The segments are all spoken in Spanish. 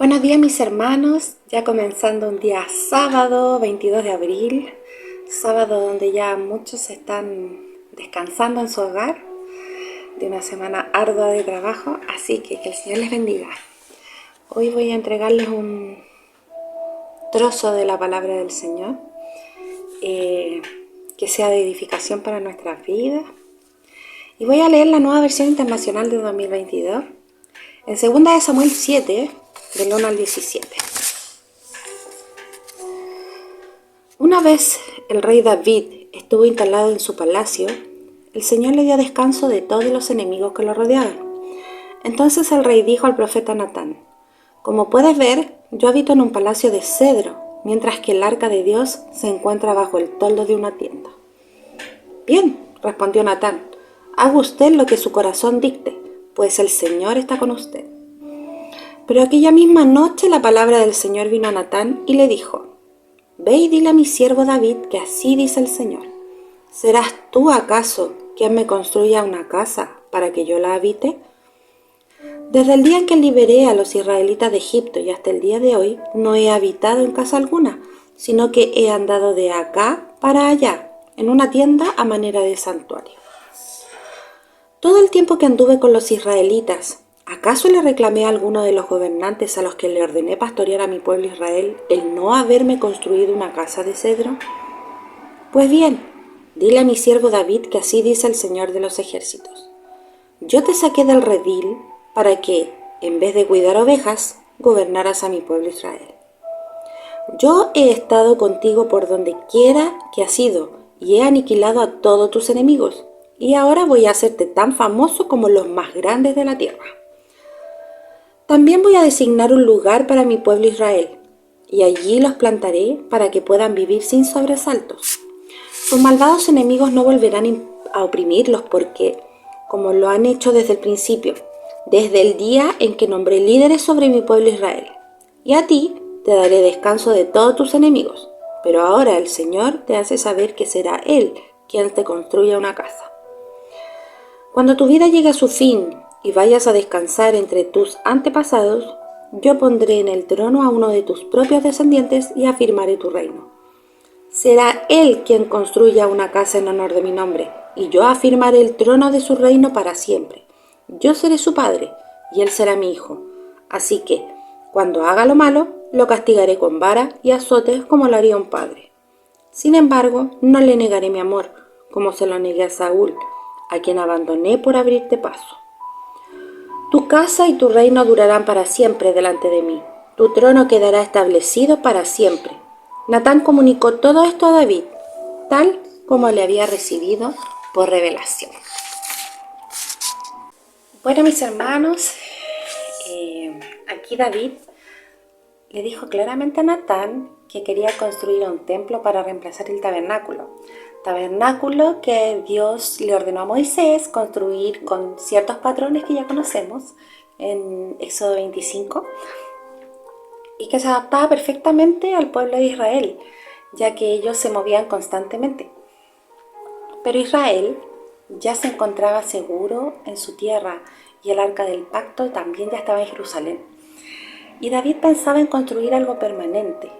Buenos días mis hermanos, ya comenzando un día sábado 22 de abril, sábado donde ya muchos están descansando en su hogar de una semana ardua de trabajo, así que el Señor les bendiga. Hoy voy a entregarles un trozo de la palabra del Señor, que sea de edificación para nuestras vidas. Y voy a leer la Nueva Versión Internacional de 2022, en 2 de Samuel 7, del 1 al 17. Una vez el rey David estuvo instalado en su palacio, el Señor le dio descanso de todos los enemigos que lo rodeaban. Entonces el rey dijo al profeta Natán: «Como puedes ver, yo habito en un palacio de cedro, mientras que el arca de Dios se encuentra bajo el toldo de una tienda». «Bien», respondió Natán, «haga usted lo que su corazón dicte, pues el Señor está con usted». Pero aquella misma noche la palabra del Señor vino a Natán y le dijo: «Ve y dile a mi siervo David que así dice el Señor: ¿serás tú acaso quien me construya una casa para que yo la habite? Desde el día en que liberé a los israelitas de Egipto y hasta el día de hoy, no he habitado en casa alguna, sino que he andado de acá para allá, en una tienda a manera de santuario. Todo el tiempo que anduve con los israelitas, ¿acaso le reclamé a alguno de los gobernantes a los que le ordené pastorear a mi pueblo Israel el no haberme construido una casa de cedro? Pues bien, dile a mi siervo David que así dice el Señor de los ejércitos: yo te saqué del redil para que, en vez de cuidar ovejas, gobernaras a mi pueblo Israel. Yo he estado contigo por donde quiera que has ido y he aniquilado a todos tus enemigos, y ahora voy a hacerte tan famoso como los más grandes de la tierra. También voy a designar un lugar para mi pueblo Israel, y allí los plantaré para que puedan vivir sin sobresaltos. Sus malvados enemigos no volverán a oprimirlos porque, como lo han hecho desde el principio, desde el día en que nombré líderes sobre mi pueblo Israel. Y a ti te daré descanso de todos tus enemigos, pero ahora el Señor te hace saber que será Él quien te construya una casa. Cuando tu vida llegue a su fin y vayas a descansar entre tus antepasados, yo pondré en el trono a uno de tus propios descendientes y afirmaré tu reino. Será él quien construya una casa en honor de mi nombre, y yo afirmaré el trono de su reino para siempre. Yo seré su padre, y él será mi hijo. Así que, cuando haga lo malo, lo castigaré con vara y azotes como lo haría un padre. Sin embargo, no le negaré mi amor, como se lo negué a Saúl, a quien abandoné por abrirte paso. Tu casa y tu reino durarán para siempre delante de mí. Tu trono quedará establecido para siempre». Natán comunicó todo esto a David, tal como le había recibido por revelación. Bueno, mis hermanos, aquí David le dijo claramente a Natán que quería construir un templo para reemplazar el tabernáculo. Tabernáculo que Dios le ordenó a Moisés construir con ciertos patrones que ya conocemos en Éxodo 25, y que se adaptaba perfectamente al pueblo de Israel, ya que ellos se movían constantemente. Pero Israel ya se encontraba seguro en su tierra y el arca del pacto también ya estaba en Jerusalén. Y David pensaba en construir algo permanente.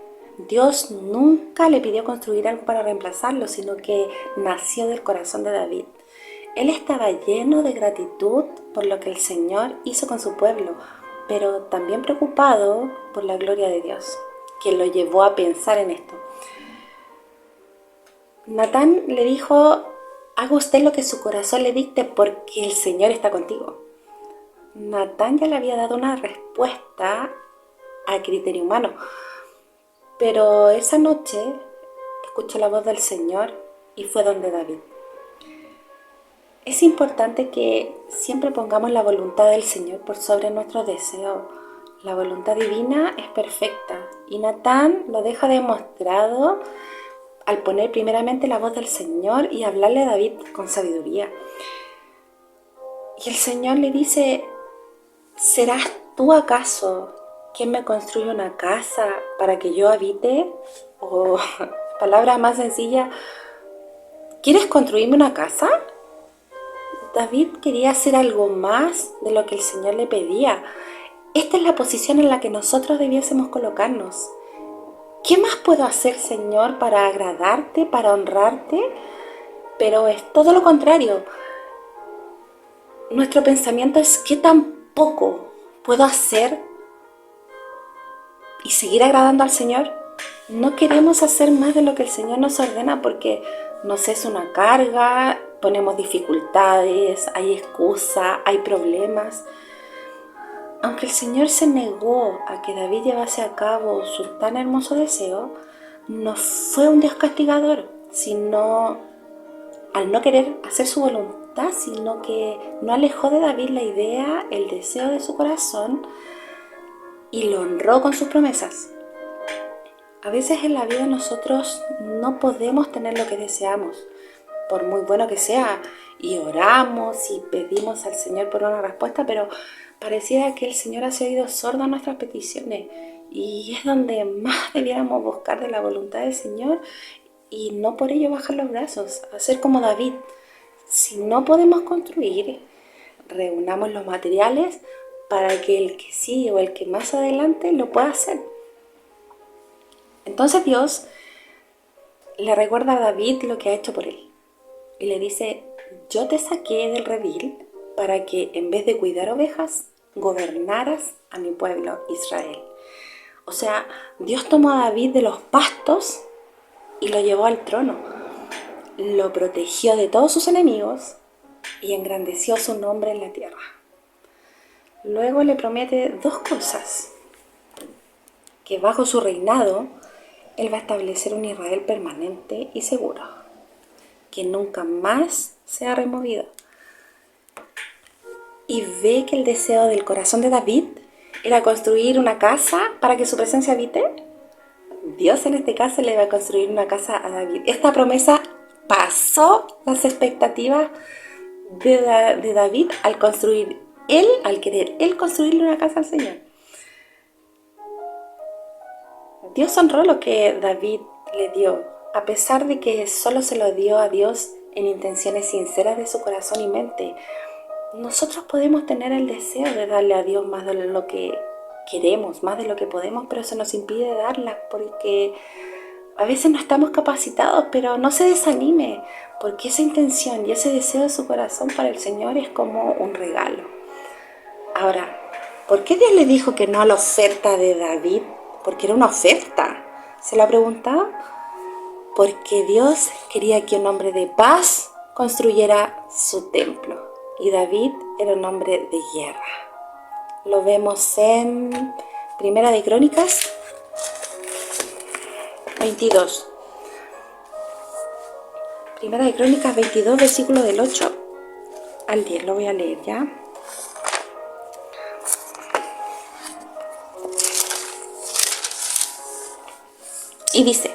Dios nunca le pidió construir algo para reemplazarlo, sino que nació del corazón de David. Él estaba lleno de gratitud por lo que el Señor hizo con su pueblo, pero también preocupado por la gloria de Dios, que lo llevó a pensar en esto. Natán le dijo: haga usted lo que su corazón le dicte porque el Señor está contigo. Natán ya le había dado una respuesta a criterio humano, pero esa noche escuchó la voz del Señor y fue donde David. Es importante que siempre pongamos la voluntad del Señor por sobre nuestros deseos. La voluntad divina es perfecta y Natán lo deja demostrado al poner primeramente la voz del Señor y hablarle a David con sabiduría. Y el Señor le dice: ¿serás tú acaso quien me construye una casa para que yo habite? O, palabras más sencillas, ¿quieres construirme una casa? David quería hacer algo más de lo que el Señor le pedía. esta es la posición en la que nosotros debiésemos colocarnos. ¿Qué más puedo hacer, Señor, para agradarte, para honrarte? Pero es todo lo contrario. Nuestro pensamiento es ¿qué tan poco puedo hacer y seguir agradando al Señor? No queremos hacer más de lo que el Señor nos ordena porque nos es una carga, ponemos dificultades, hay excusas, hay problemas. Aunque el Señor se negó a que David llevase a cabo su tan hermoso deseo, no fue un Dios castigador, sino al no querer hacer su voluntad, sino que no alejó de David la idea, el deseo de su corazón y lo honró con sus promesas. A veces en la vida nosotros no podemos tener lo que deseamos, por muy bueno que sea, y oramos y pedimos al Señor por una respuesta, pero pareciera que el Señor ha oído sordo a nuestras peticiones, y es donde más debiéramos buscar de la voluntad del Señor y no por ello bajar los brazos, hacer como David. Si no podemos construir, reunamos los materiales para que el que sí o el que más adelante lo pueda hacer. Entonces Dios le recuerda a David lo que ha hecho por él y le dice: yo te saqué del redil para que en vez de cuidar ovejas, gobernaras a mi pueblo Israel. O sea, Dios tomó a David de los pastos y lo llevó al trono. Lo protegió de todos sus enemigos y engrandeció su nombre en la tierra. Luego le promete dos cosas: que bajo su reinado Él va a establecer un Israel permanente y seguro, que nunca más sea removido. Y ve que el deseo del corazón de David era construir una casa para que su presencia habite. Dios en este caso le va a construir una casa a David. Esta promesa pasó las expectativas de David al construir él, al querer él construirle una casa al Señor. Dios honró lo que David le dio, a pesar de que solo se lo dio a Dios en intenciones sinceras de su corazón y mente. Nosotros podemos tener el deseo de darle a Dios más de lo que queremos, más de lo que podemos, pero se nos impide darla porque a veces no estamos capacitados, pero no se desanime, porque esa intención y ese deseo de su corazón para el Señor es como un regalo. Ahora, ¿por qué Dios le dijo que no a la oferta de David? Porque era una oferta. ¿Se lo ha preguntado? Porque Dios quería que un hombre de paz construyera su templo. Y David era un hombre de guerra. Lo vemos en Primera de Crónicas 22. Primera de Crónicas 22, versículo del 8 al 10. Lo voy a leer ya. Y dice: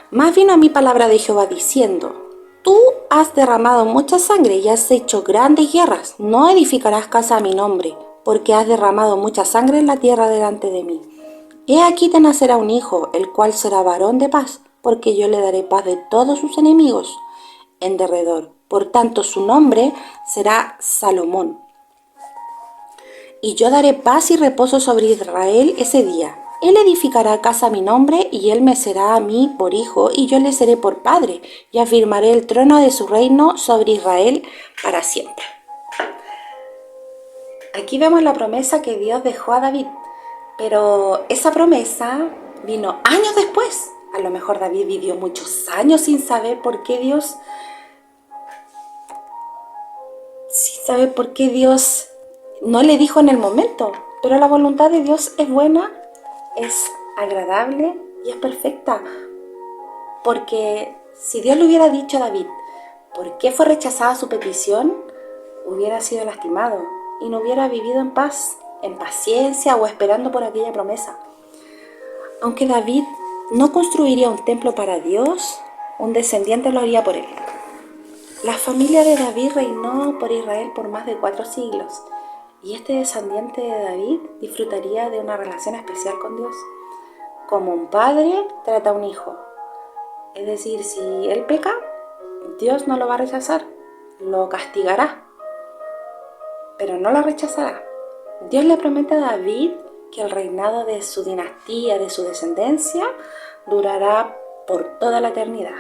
Más vino a mí palabra de Jehová diciendo: Tú has derramado mucha sangre y has hecho grandes guerras. No edificarás casa a mi nombre, porque has derramado mucha sangre en la tierra delante de mí. He aquí te nacerá un hijo, el cual será varón de paz, porque yo le daré paz de todos sus enemigos en derredor. Por tanto, su nombre será Salomón. Y yo daré paz y reposo sobre Israel ese día. Él edificará casa a mi nombre, y él me será a mí por hijo, y yo le seré por padre, y afirmaré el trono de su reino sobre Israel para siempre. Aquí vemos la promesa que Dios dejó a David, pero esa promesa vino años después. A lo mejor David vivió muchos años sin saber por qué Dios no le dijo en el momento, pero la voluntad de Dios es buena, es agradable y es perfecta. Porque si Dios le hubiera dicho a David por qué fue rechazada su petición, hubiera sido lastimado y no hubiera vivido en paz, en paciencia o esperando por aquella promesa. Aunque David no construiría un templo para Dios, un descendiente lo haría por él. La familia de David reinó por Israel por más de 4 siglos, y este descendiente de David disfrutaría de una relación especial con Dios. Como un padre trata a un hijo. Es decir, si él peca, Dios no lo va a rechazar, lo castigará, pero no lo rechazará. Dios le promete a David que el reinado de su dinastía, de su descendencia, durará por toda la eternidad.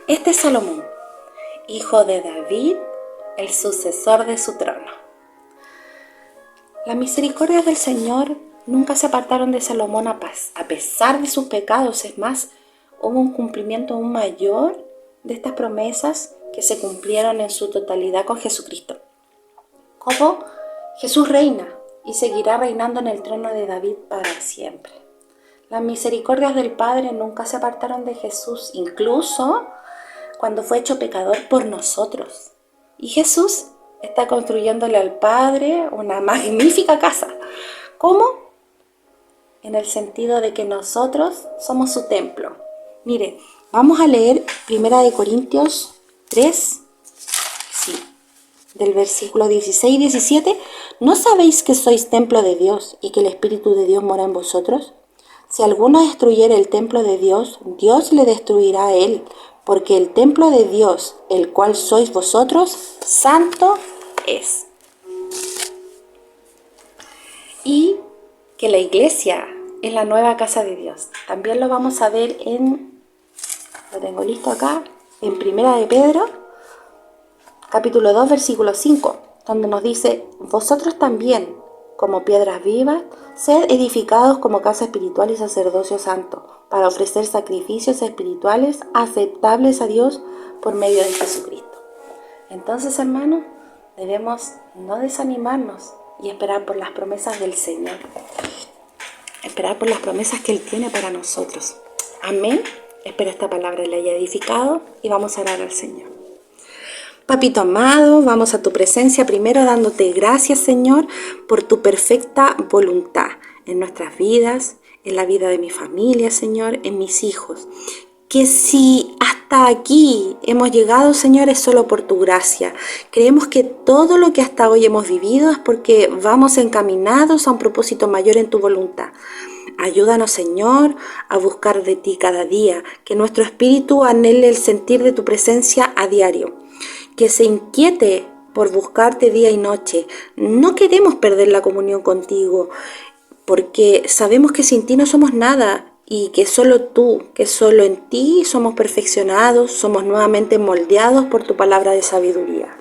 Este es Salomón, hijo de David, el sucesor de su trono. Las misericordias del Señor nunca se apartaron de Salomón a pesar de sus pecados. Es más, hubo un cumplimiento aún mayor de estas promesas que se cumplieron en su totalidad con Jesucristo. Como Jesús reina y seguirá reinando en el trono de David para siempre. Las misericordias del Padre nunca se apartaron de Jesús, incluso cuando fue hecho pecador por nosotros. Y Jesús está construyéndole al Padre una magnífica casa. ¿Cómo? En el sentido de que nosotros somos su templo. Mire, vamos a leer 1 Corintios 3, del versículo 16 y 17. ¿No sabéis que sois templo de Dios y que el Espíritu de Dios mora en vosotros? Si alguno destruyere el templo de Dios, Dios le destruirá a él, porque el templo de Dios, el cual sois vosotros, santo es. Y que la iglesia es la nueva casa de Dios. También lo vamos a ver lo tengo listo acá, en 1 de Pedro, capítulo 2, versículo 5, donde nos dice: vosotros también, como piedras vivas, sed edificados como casa espiritual y sacerdocio santo, para ofrecer sacrificios espirituales aceptables a Dios por medio de Jesucristo. Entonces, hermanos, debemos no desanimarnos y esperar por las promesas del Señor. Esperar por las promesas que Él tiene para nosotros. Amén. Espero esta palabra le haya edificado y vamos a orar al Señor. Papito amado, vamos a tu presencia primero dándote gracias, Señor, por tu perfecta voluntad en nuestras vidas, en la vida de mi familia, Señor, en mis hijos. Que si hasta aquí hemos llegado, Señor, es solo por tu gracia. Creemos que todo lo que hasta hoy hemos vivido es porque vamos encaminados a un propósito mayor en tu voluntad. Ayúdanos, Señor, a buscar de ti cada día, que nuestro espíritu anhele el sentir de tu presencia a diario, que se inquiete por buscarte día y noche. No queremos perder la comunión contigo, porque sabemos que sin ti no somos nada y que solo tú, que solo en ti somos perfeccionados, somos nuevamente moldeados por tu palabra de sabiduría.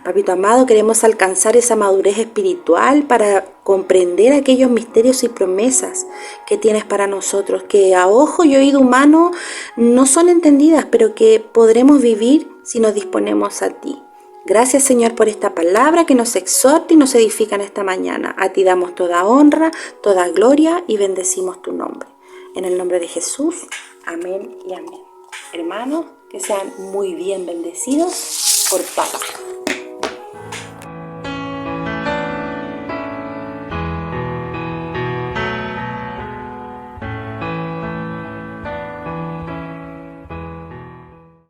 Papito amado, queremos alcanzar esa madurez espiritual para comprender aquellos misterios y promesas que tienes para nosotros, que a ojo y oído humano no son entendidas, pero que podremos vivir si nos disponemos a ti. Gracias, Señor, por esta palabra que nos exhorta y nos edifica en esta mañana. A ti damos toda honra, toda gloria y bendecimos tu nombre. En el nombre de Jesús, amén y amén. Hermanos, que sean muy bien bendecidos por Papá.